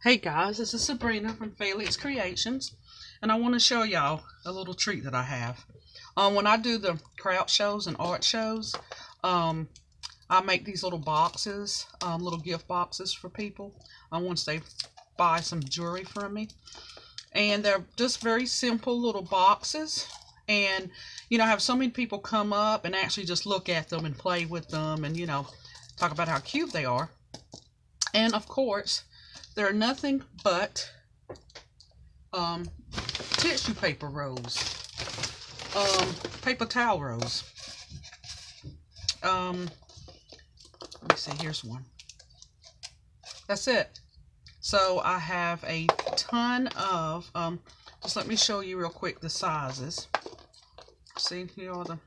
Hey guys, this is Sabrina from Felix Creations, and I want to show y'all a little treat that I have. When I do the craft shows and art shows, um, I make these little boxes, little gift boxes for people once they buy some jewelry from me. And they're just very simple little boxes. And, I have so many people come up and actually just look at them and play with them and, talk about how cute they are. And of course, they're nothing but um, tissue paper rolls, paper towel rolls. Let me see, here's one. That's it. So I have a ton of, just let me show you real quick the sizes. See, here are the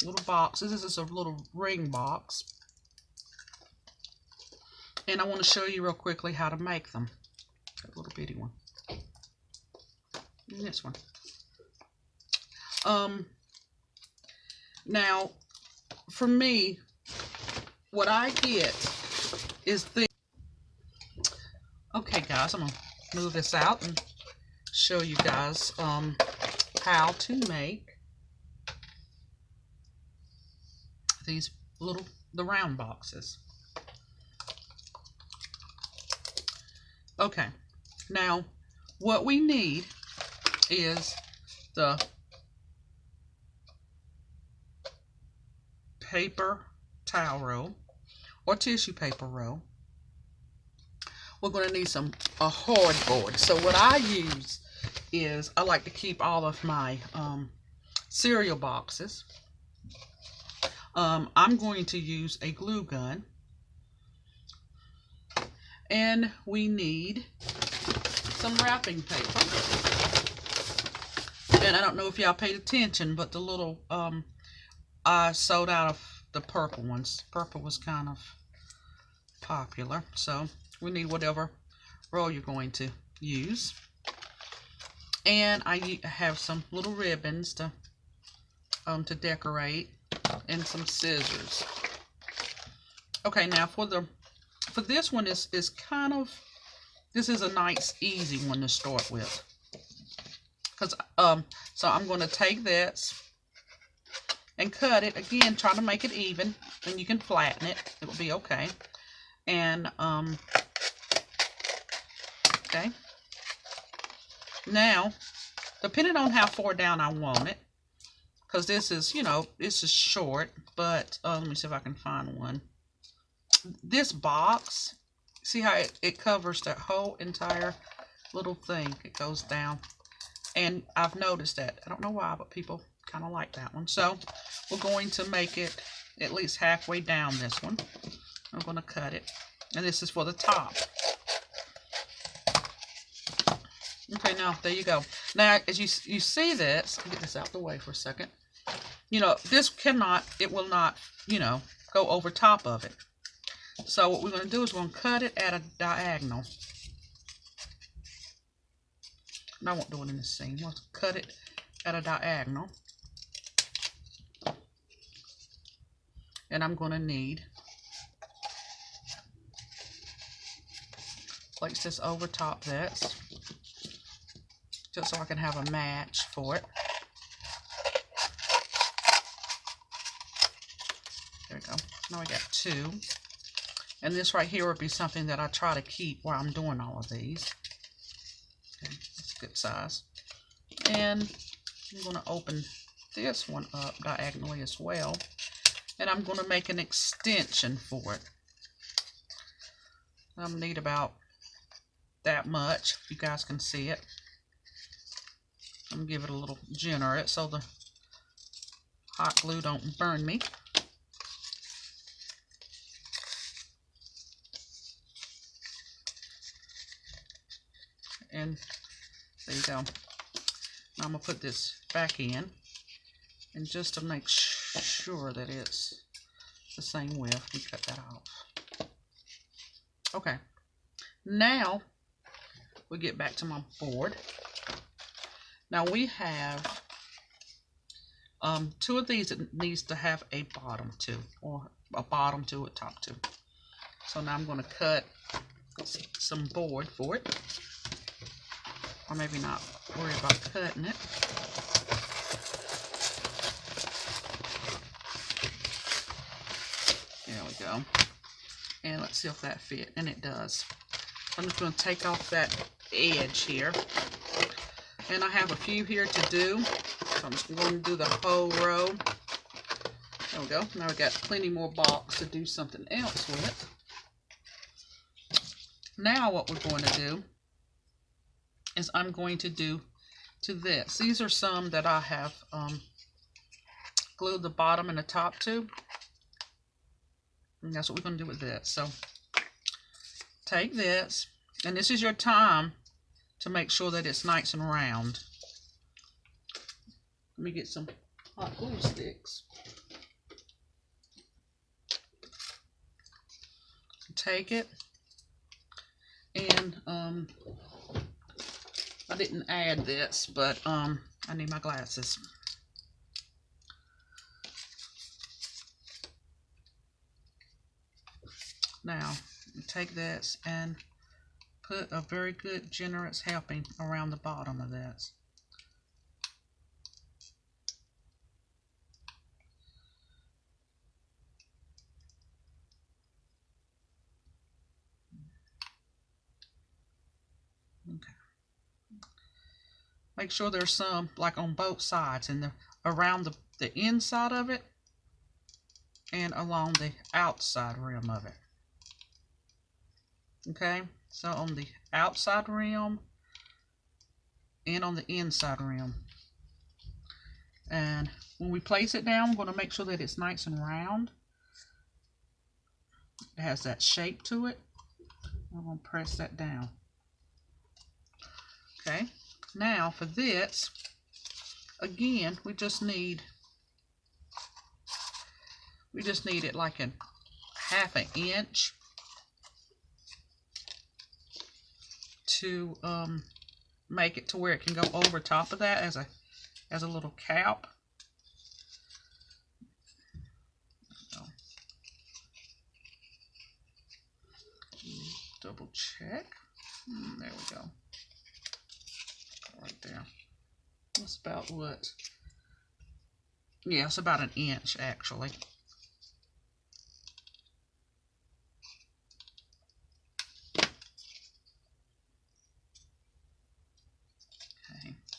little boxes. This is a little ring box. And I want to show you real quickly how to make them. That little bitty one. And this one. Now, for me, what I get is the... Okay, guys, I'm going to move this out and show you guys how to make these the round boxes. Okay, now what we need is the paper towel roll or tissue paper roll. We're going to need a hard board. So what I use is I like to keep all of my cereal boxes. I'm going to use a glue gun. And we need some wrapping paper. And I don't know if y'all paid attention, but the little, I sold out of the purple ones. Purple was kind of popular. So we need whatever roll you're going to use. And I have some little ribbons to decorate and some scissors. Okay, now for this one is kind of, this is a nice easy one to start with, because so I'm going to take this and cut it again, trying to make it even, and you can flatten it, it will be okay. And okay, now depending on how far down I want it, because this is, this is short, but let me see if I can find one. This box, see how it covers that whole entire little thing. It goes down, and I've noticed that. I don't know why, but people kind of like that one. So we're going to make it at least halfway down this one. I'm going to cut it, and this is for the top. Okay, now there you go. Now as you see this, I'll get this out the way for a second. This it will not, go over top of it. So what we're going to do is we're going to cut it at a diagonal. And I won't do it in the seam. We'll cut it at a diagonal. And I'm going to need, place this over top this, just so I can have a match for it. There we go. Now we got two. And this right here would be something that I try to keep while I'm doing all of these. Okay, that's a good size. And I'm going to open this one up diagonally as well. And I'm going to make an extension for it. I'm going to need about that much, if you guys can see it. I'm going to give it a little generous so the hot glue don't burn me. And there you go. Now I'm going to put this back in, and just to make sure that it's the same width, we cut that off. Okay, now we get back to my board. Now we have two of these that needs to have a bottom to, or a bottom to, a top to. So now I'm going to cut some board for it. Or maybe not worry about cutting it. There we go. And let's see if that fit. And it does. I'm just going to take off that edge here. And I have a few here to do. So I'm just going to do the whole row. There we go. Now we've got plenty more box to do something else with. Now what we're going to do is I'm going to do to this. These are some that I have glued the bottom and the top to. And that's what we're going to do with this. So take this, and this is your time to make sure that it's nice and round. Let me get some hot glue sticks. Take it, and I didn't add this, but I need my glasses. Now, take this and put a very good, generous helping around the bottom of this. Okay. Make sure there's some, like on both sides, and around the inside of it, and along the outside rim of it. Okay, so on the outside rim and on the inside rim. And when we place it down, we're going to make sure that it's nice and round. It has that shape to it. I'm going to press that down. Okay, now for this, again, we just need it like a ½ an inch to make it to where it can go over top of that as a little cap. Double check. There we go. Right there. That's about what? Yeah, it's about an inch actually.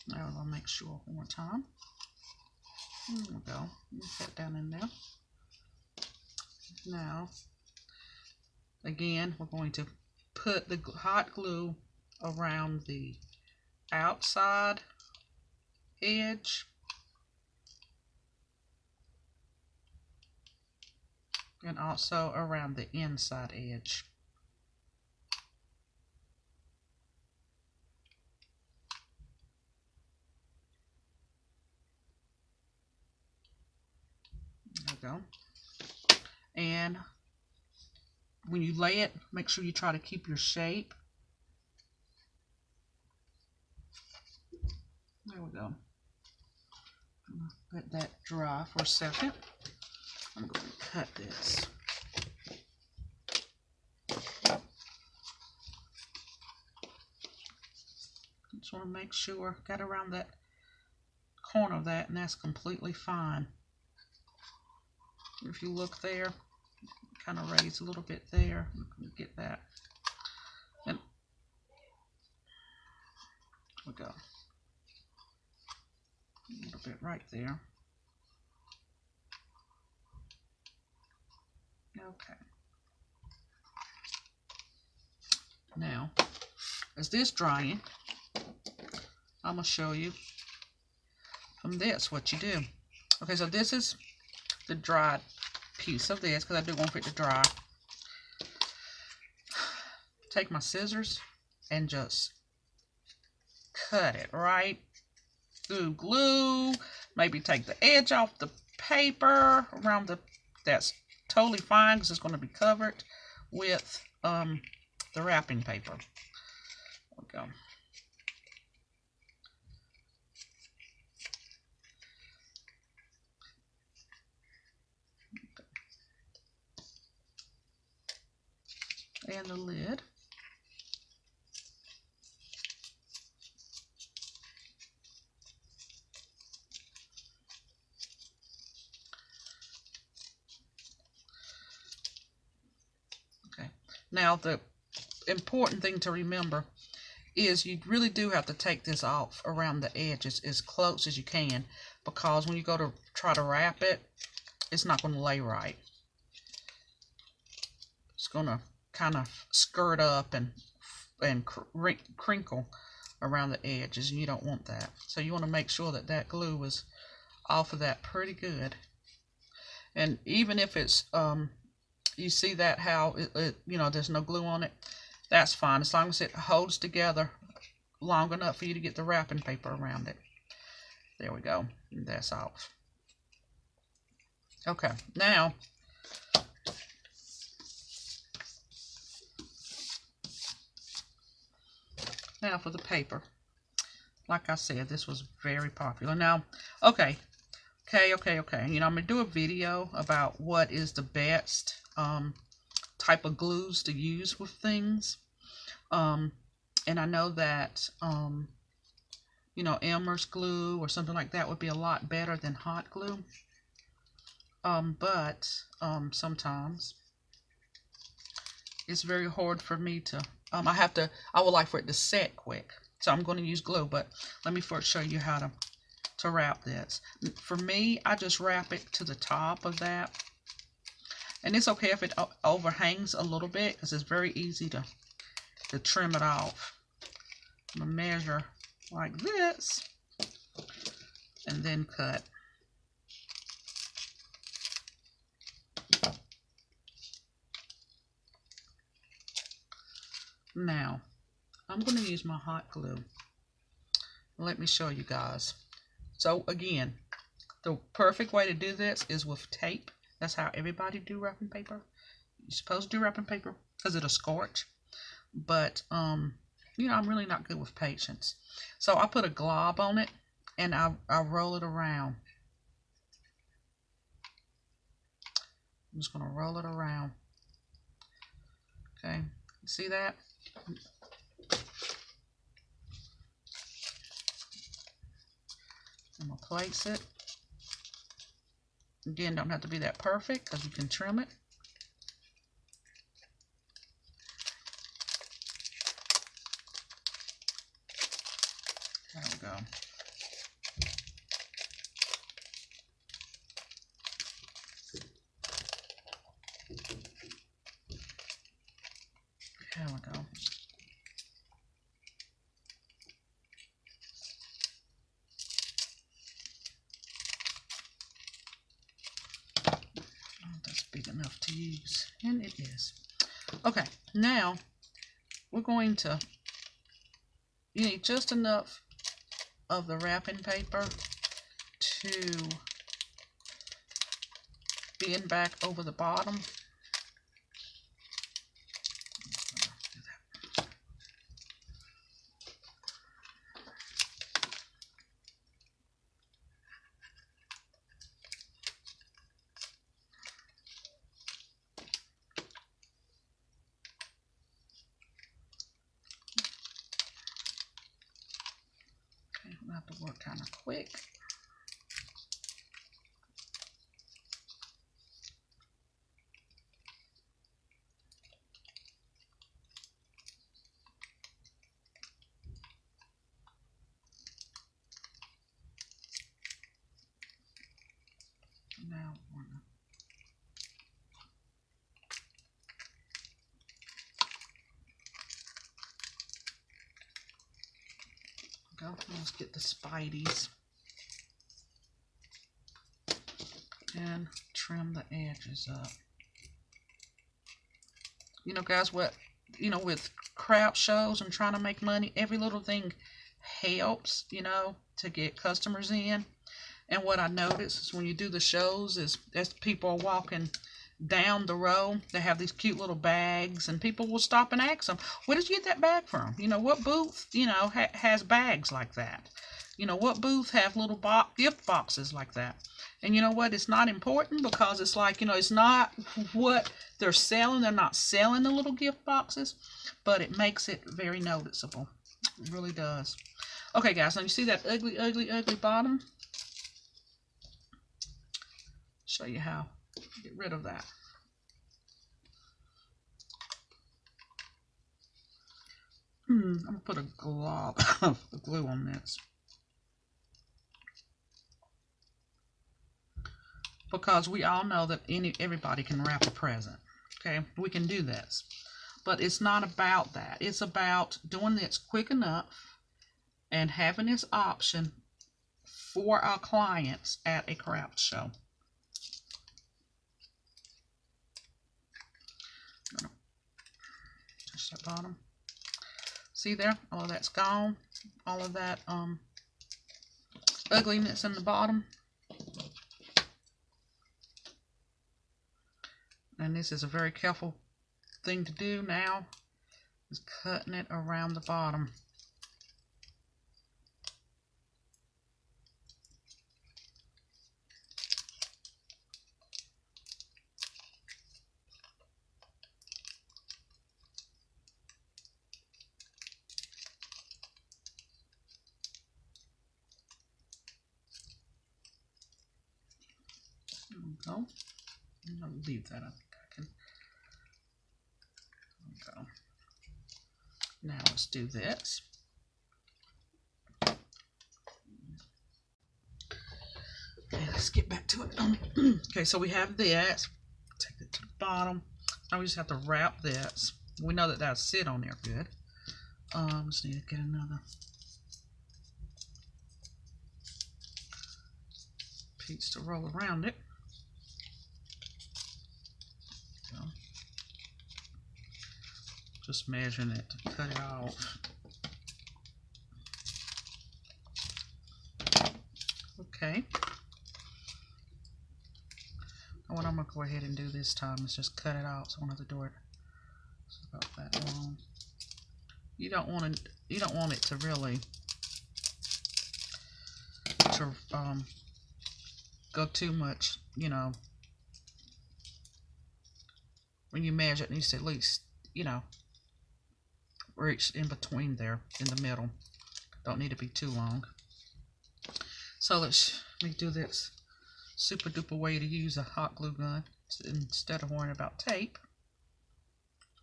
Now I'll make sure one more time. There we go. Put that down in there. Now, again, we're going to put the hot glue around the outside edge and also around the inside edge. There we go. And when you lay it, make sure you try to keep your shape. There we go. Let that dry for a second. I'm going to cut this. Just want to make sure, got around that corner of that, and that's completely fine. If you look there, kind of raise a little bit there. Get that. And there we go. A little bit right there. Okay. Now, as this drying, I'm going to show you from this what you do. Okay, so this is the dried piece of this, because I do want it to dry. Take my scissors and just cut it right through glue. Maybe take the edge off the paper around that's totally fine because it's going to be covered with the wrapping paper. There we go. And the lid. Now, the important thing to remember is you really do have to take this off around the edges as close as you can, because when you go to try to wrap it, it's not going to lay right. It's going to kind of skirt up and crinkle around the edges, and you don't want that. So you want to make sure that that glue is off of that pretty good. And even if it's you see that how it you know, there's no glue on it, that's fine, as long as it holds together long enough for you to get the wrapping paper around it. There we go. That's off. Okay, now for the paper. Like I said, this was very popular. Now, okay. You know, I'm going to do a video about what is the best type of glues to use with things. And I know that, you know, Elmer's glue or something like that would be a lot better than hot glue. But sometimes it's very hard for me to, I would like for it to set quick. So I'm going to use glue, but let me first show you how to wrap this. For me, I just wrap it to the top of that. And it's okay if it overhangs a little bit, because it's very easy to trim it off. I'm going to measure like this and then cut. Now, I'm going to use my hot glue. Let me show you guys. So again, the perfect way to do this is with tape. That's how everybody do wrapping paper. You're supposed to do wrapping paper because it'll scorch. But, you know, I'm really not good with patience. So I put a glob on it and I roll it around. I'm just going to roll it around. Okay, see that? I'm going to place it. Again, don't have to be that perfect because you can trim it. There we go. There we go. That's big enough to use, and it is. Okay, now we're going to, you need just enough of the wrapping paper to bend back over the bottom. I have to work kind of quick. Now go. Let's get the Spideys and trim the edges up. You know, guys, what, you know, with craft shows and trying to make money, every little thing helps, you know, to get customers in. And what I notice is when you do the shows is as people are walking down the row, they have these cute little bags, and people will stop and ask them, where did you get that bag from? You know, what booth, you know, has bags like that? You know, what booth have little gift boxes like that? And you know what? It's not important, because it's like, you know, it's not what they're selling. They're not selling the little gift boxes, but it makes it very noticeable. It really does. Okay, guys, now you see that ugly, ugly, ugly bottom? Show you how to get rid of that. I'm gonna put a glob of glue on this because we all know that everybody can wrap a present. Okay, we can do this, but it's not about that. It's about doing this quick enough and having this option for our clients at a craft show. Touch that bottom. See there? All of that's gone. All of that ugliness in the bottom. And this is a very careful thing to do now, is cutting it around the bottom. There we go. I'm going to leave that. I think I can. There we go. Now let's do this. Okay, let's get back to it. Okay, so we have this. Take it to the bottom. Now we just have to wrap this. We know that that'll sit on there good. Just need to get another piece to roll around it. Just measuring it to cut it off. Okay. And what I'm going to go ahead and do this time is just cut it out, so I don't have to do it. It's about that long. You don't want it to really go too much, you know. When you measure, it needs to at least, you know, reach in between there, in the middle. Don't need to be too long. So let me do this super duper way to use a hot glue gun instead of worrying about tape.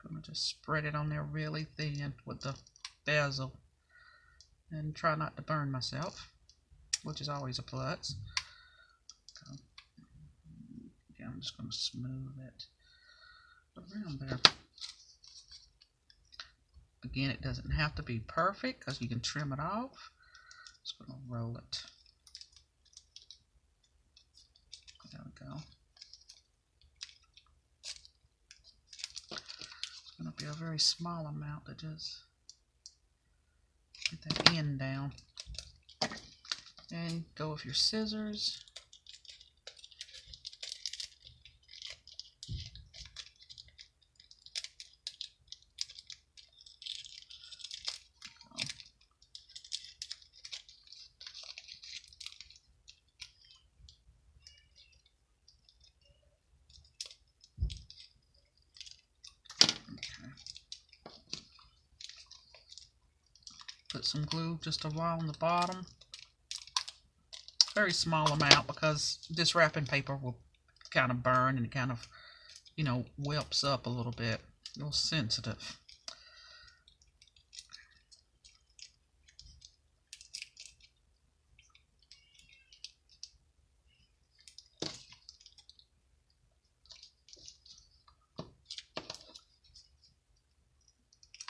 I'm going to just spread it on there really thin with the bezel and try not to burn myself, which is always a plus. Yeah, I'm just going to smooth it around there. Again, it doesn't have to be perfect because you can trim it off. Just going to roll it. There we go. It's going to be a very small amount to just get that end down. And go with your scissors. Put some glue just around the bottom. Very small amount because this wrapping paper will kind of burn and it kind of, you know, whelps up a little bit. A little sensitive.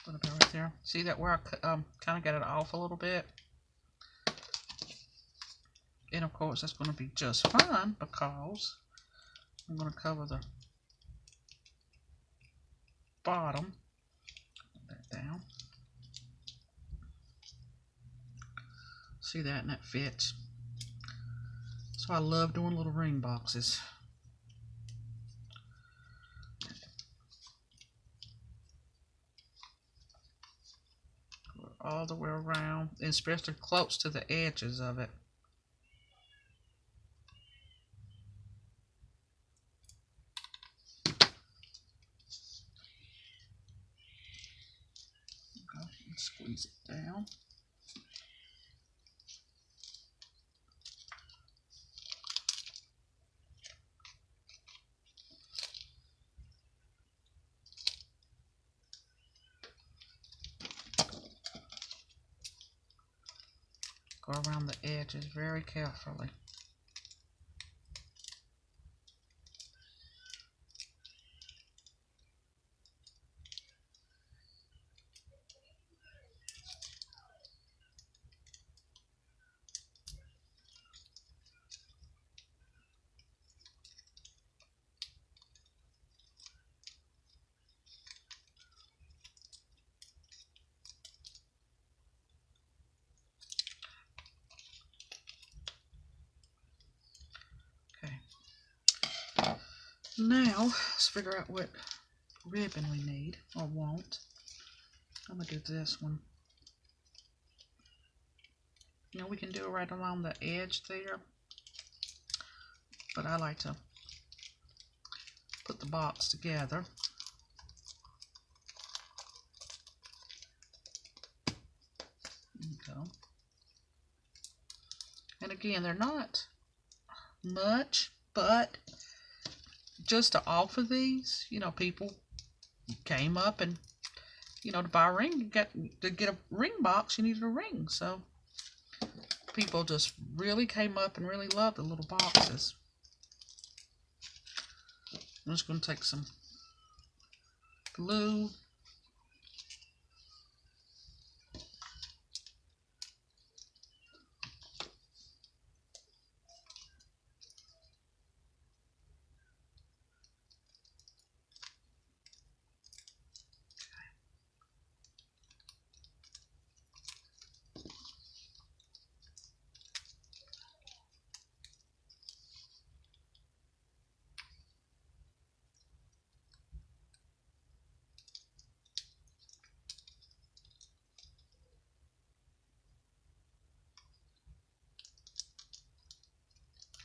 Put it right there. See that where I kind of got it off a little bit? And of course that's going to be just fine because I'm going to cover the bottom. Put that down. See that, and that fits. So I love doing little ring boxes. Go all the way around, especially close to the edges of it. Squeeze it down. Go around the edges very carefully. Now, let's figure out what ribbon we need or want. I'm going to do this one. You know, we can do it right along the edge there, but I like to put the box together. There you go. And again, they're not much, but just to offer these, you know, people came up and, you know, to buy a ring, to get a ring box, you needed a ring. So people just really came up and really loved the little boxes. I'm just going to take some glue.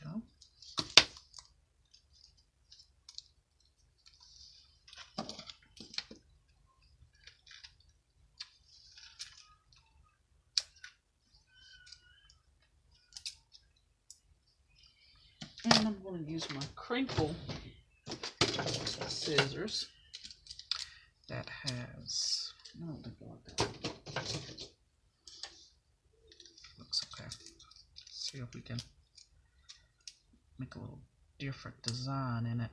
Go. And I'm going to use my crinkle scissors that has, I don't think I like that. Looks okay. See if we can make a little different design in it.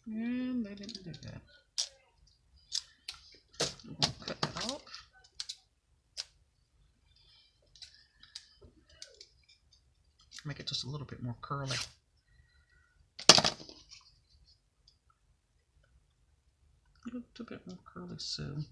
And they didn't do that. We're going to cut that off. Make it just a little bit more curly. A little bit more curly soon.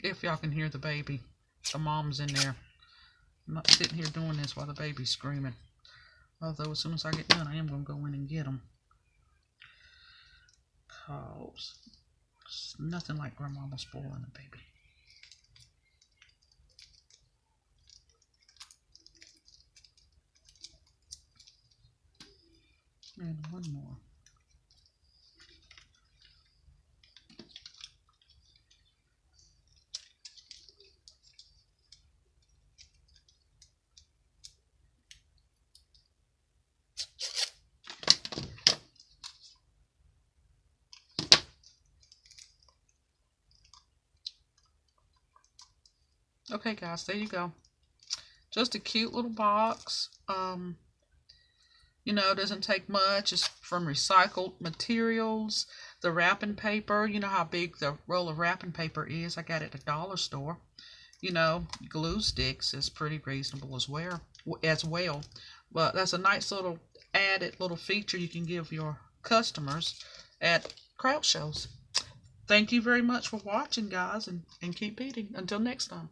If y'all can hear the baby, the mom's in there. I'm not sitting here doing this while the baby's screaming. Although as soon as I get done, I am going to go in and get them. Cause it's nothing like grandmama spoiling a baby. And one more. Okay guys, there you go. Just a cute little box. You know, it doesn't take much. It's from recycled materials. The wrapping paper, you know how big the roll of wrapping paper is. I got it at the dollar store. You know, glue sticks is pretty reasonable as well. But that's a nice little added little feature you can give your customers at craft shows. Thank you very much for watching, guys, and keep eating. Until next time.